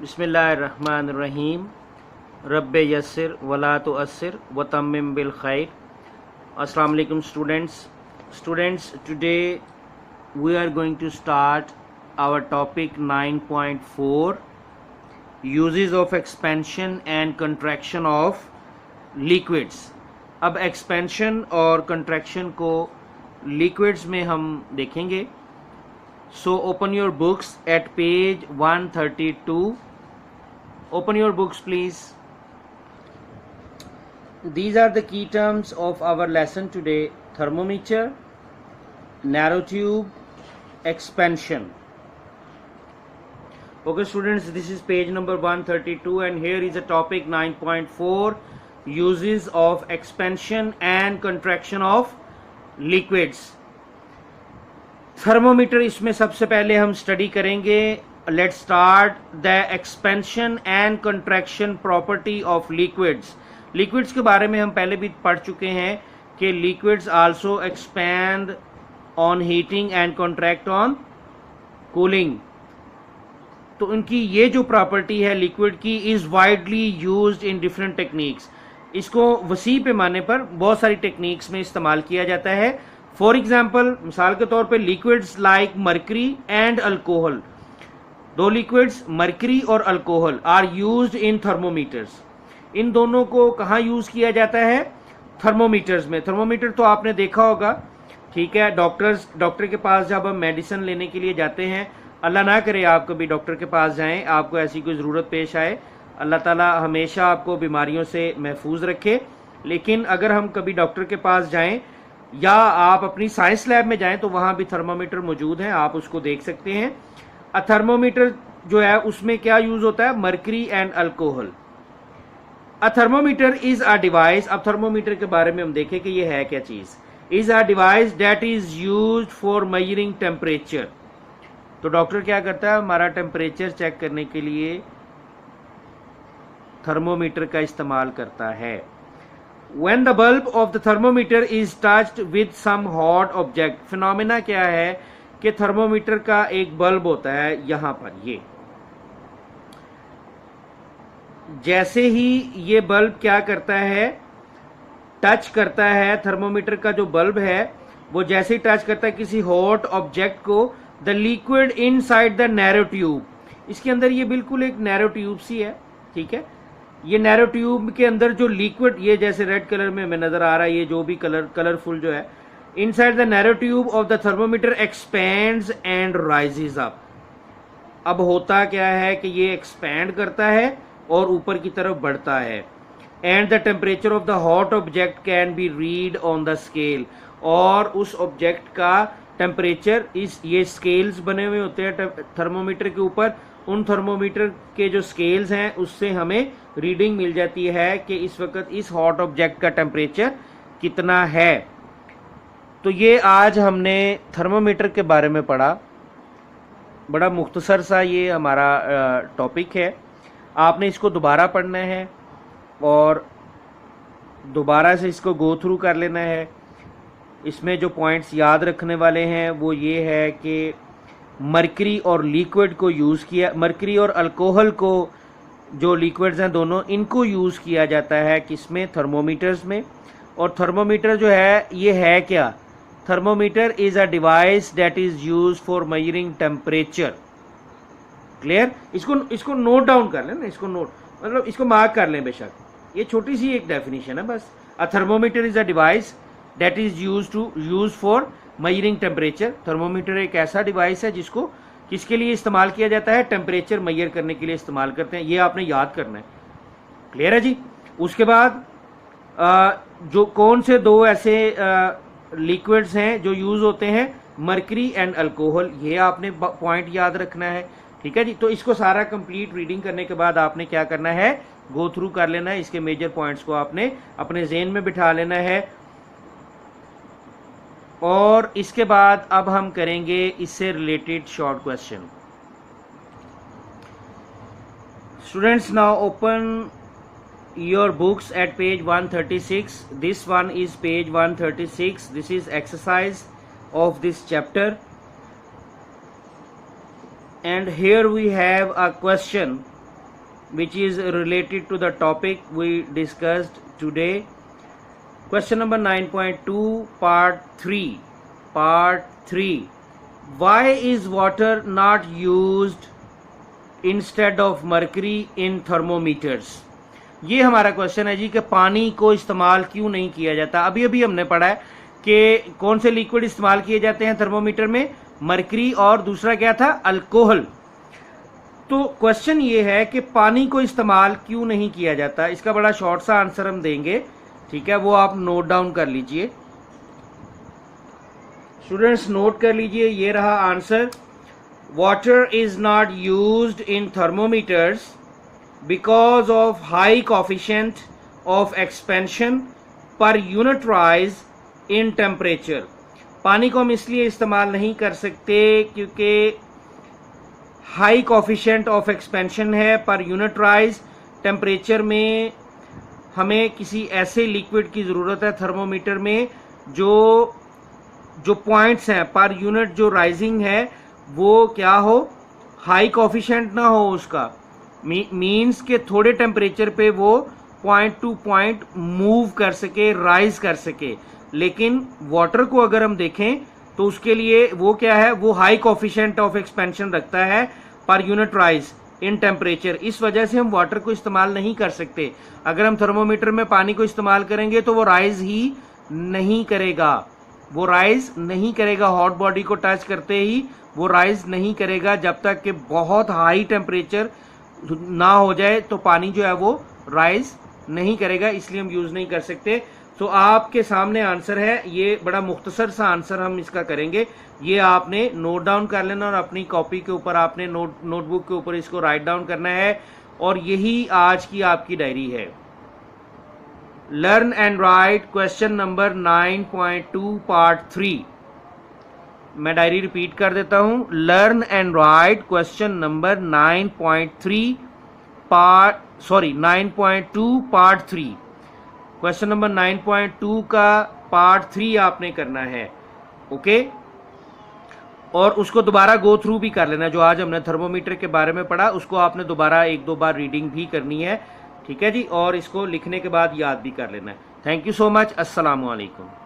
बिस्मिल्लाहिर्रहमानिर्रहीम रब्बे यस्सिर वला तुअस्सिर व तम्मिम बिल खैर। अस्सलाम वालेकुम students, today we are going to start our topic 9.4 uses of expansion and contraction of liquids। अब expansion और contraction को liquids में हम देखेंगे। So open your books at page 132। Open your books please. These are the key terms of our lesson today: thermometer, narrow tube, expansion. Okay students, this is page number 132 and here is a topic 9.4 uses of expansion and contraction of liquids। Thermometer इसमें सबसे पहले हम study करेंगे। Let's start the expansion and contraction property of liquids. Liquids के बारे में हम पहले भी पढ़ चुके हैं कि liquids also expand on heating and contract on cooling. तो उनकी ये जो प्रॉपर्टी है लिक्विड की is widely used in different techniques. इसको वसी पैमाने पर बहुत सारी टेक्निक्स में इस्तेमाल किया जाता है। फॉर एग्जाम्पल, मिसाल के तौर पे liquids like mercury and alcohol, दो लिक्विड्स मर्करी और alcohol are used in thermometers. इन दोनों को कहाँ यूज किया जाता है? थर्मोमीटर्स में। थर्मोमीटर तो आपने देखा होगा, ठीक है। डॉक्टर के पास जब हम मेडिसिन लेने के लिए जाते हैं, अल्लाह ना करे आप कभी डॉक्टर के पास जाएं, आपको ऐसी कोई ज़रूरत पेश आए, अल्लाह ताला हमेशा आपको बीमारियों से महफूज रखे। लेकिन अगर हम कभी डॉक्टर के पास जाएं या आप अपनी साइंस लैब में जाएं तो वहां भी थर्मोमीटर मौजूद है, आप उसको देख सकते हैं। अ थर्मोमीटर जो है उसमें क्या यूज होता है? Mercury and alcohol. A thermometer is a device. अब थर्मोमीटर के बारे में हम देखें कि ये है क्या चीज। Is a device that is used for measuring temperature. तो डॉक्टर क्या करता है? हमारा टेम्परेचर चेक करने के लिए थर्मोमीटर का इस्तेमाल करता है। When the bulb of the thermometer is touched with some hot object, phenomena क्या है कि थर्मोमीटर का एक बल्ब होता है यहां पर, ये जैसे ही ये बल्ब क्या करता है, टच करता है, थर्मोमीटर का जो बल्ब है वो जैसे ही टच करता है किसी हॉट ऑब्जेक्ट को, the liquid inside the narrow tube, इसके अंदर ये बिल्कुल एक नैरो ट्यूब सी है, ठीक है। ये नैरो ट्यूब के अंदर जो लिक्विड, ये जैसे रेड कलर में हमें नजर आ रहा है, ये जो भी कलरफुल जो है, inside the narrow tube of the thermometer expands and rises up. अब होता क्या है कि ये एक्सपैंड करता है और ऊपर की तरफ बढ़ता है। And the temperature of the hot object can be read on the scale, और उस ऑब्जेक्ट का टेम्परेचर, इस ये स्केल्स बने हुए होते हैं थर्मोमीटर के ऊपर, उन थर्मोमीटर के जो स्केल्स हैं उससे हमें रीडिंग मिल जाती है कि इस वक्त इस हॉट ऑब्जेक्ट का टेम्परेचर कितना है। तो ये आज हमने थर्मोमीटर के बारे में पढ़ा। बड़ा मुख्तसर सा ये हमारा टॉपिक है। आपने इसको दोबारा पढ़ना है और दोबारा से इसको गो थ्रू कर लेना है। इसमें जो पॉइंट्स याद रखने वाले हैं वो ये है कि मर्करी और लिक्विड को यूज़ किया, मर्करी और अल्कोहल को, जो लिक्विड्स हैं दोनों, इनको यूज़ किया जाता है किसमें? थर्मोमीटर्स में। और थर्मोमीटर जो है ये है क्या? Thermometer is a device that is use for measuring temperature. Clear? इसको नोट डाउन कर लें ना, इसको नोट मतलब इसको मार्क कर लें बेशक। ये छोटी सी एक डेफिनेशन है बस। A thermometer is a device that is use for measuring temperature. Thermometer एक ऐसा डिवाइस है जिसको किसके लिए इस्तेमाल किया जाता है? टेम्परेचर मेजर करने के लिए इस्तेमाल करते हैं। ये आपने याद करना है। क्लियर है जी? उसके बाद जो कौन से दो ऐसे लिक्विड्स हैं जो यूज होते हैं? Mercury and alcohol. ये आपने पॉइंट याद रखना है, ठीक है जी। तो इसको सारा कंप्लीट रीडिंग करने के बाद आपने क्या करना है? गो थ्रू कर लेना है। इसके मेजर पॉइंट्स को आपने अपने ज़हन में बिठा लेना है। और इसके बाद अब हम करेंगे इससे related short question. Students, now open your books at page 136। This one is page 136। This is exercise of this chapter. and here we have a question which is related to the topic we discussed today. Question number 9.2 part 3. Why is water not used instead of mercury in thermometers? ये हमारा question है जी कि पानी को इस्तेमाल क्यों नहीं किया जाता। अभी अभी हमने पढ़ा है कि कौन से लिक्विड इस्तेमाल किए जाते हैं थर्मोमीटर में, मरकरी और दूसरा क्या था, अल्कोहल। तो क्वेश्चन ये है कि पानी को इस्तेमाल क्यों नहीं किया जाता। इसका बड़ा शॉर्ट सा आंसर हम देंगे, ठीक है, वो आप नोट डाउन कर लीजिए। स्टूडेंट्स नोट कर लीजिए, ये रहा answer. Water is not used in thermometers because of high coefficient of expansion per unit rise in temperature. पानी को हम इसलिए इस्तेमाल नहीं कर सकते क्योंकि हाई कोफिशिएंट ऑफ एक्सपेंशन है पर यूनिट राइज टेम्परेचर में। हमें किसी ऐसे लिक्विड की ज़रूरत है थर्मोमीटर में जो पॉइंट्स हैं पर यूनिट जो राइजिंग है वो क्या हो, हाई कोफिशिएंट ना हो उसका, मीन्स के थोड़े टेम्परेचर पे वो पॉइंट टू पॉइंट मूव कर सके, राइज कर सके। लेकिन वाटर को अगर हम देखें तो उसके लिए वो क्या है, वो हाई कोफिशिएंट ऑफ एक्सपेंशन रखता है per unit rise in temperature. इस वजह से हम वाटर को इस्तेमाल नहीं कर सकते। अगर हम थर्मोमीटर में पानी को इस्तेमाल करेंगे तो वो राइज ही नहीं करेगा, वो राइज नहीं करेगा। हॉट बॉडी को टच करते ही वो राइज नहीं करेगा जब तक कि बहुत हाई टेम्परेचर ना हो जाए तो पानी जो है वो राइज नहीं करेगा, इसलिए हम यूज नहीं कर सकते। तो आपके सामने आंसर है, ये बड़ा मुख्तसर सा आंसर हम इसका करेंगे। ये आपने नोट डाउन कर लेना और अपनी कॉपी के ऊपर आपने नोटबुक के ऊपर इसको राइट डाउन करना है और यही आज की आपकी डायरी है। Learn and right question number 9.2 part 3। मैं डायरी रिपीट कर देता हूं। Learn and right question number 9.2 part 3। Question number 9.2 का पार्ट 3 आपने करना है, ओके। और उसको दोबारा गो थ्रू भी कर लेना। जो आज हमने थर्मोमीटर के बारे में पढ़ा उसको आपने दोबारा 1-2 बार रीडिंग भी करनी है, ठीक है जी। और इसको लिखने के बाद याद भी कर लेना है। Thank you so much. अस्सलाम वालेकुम।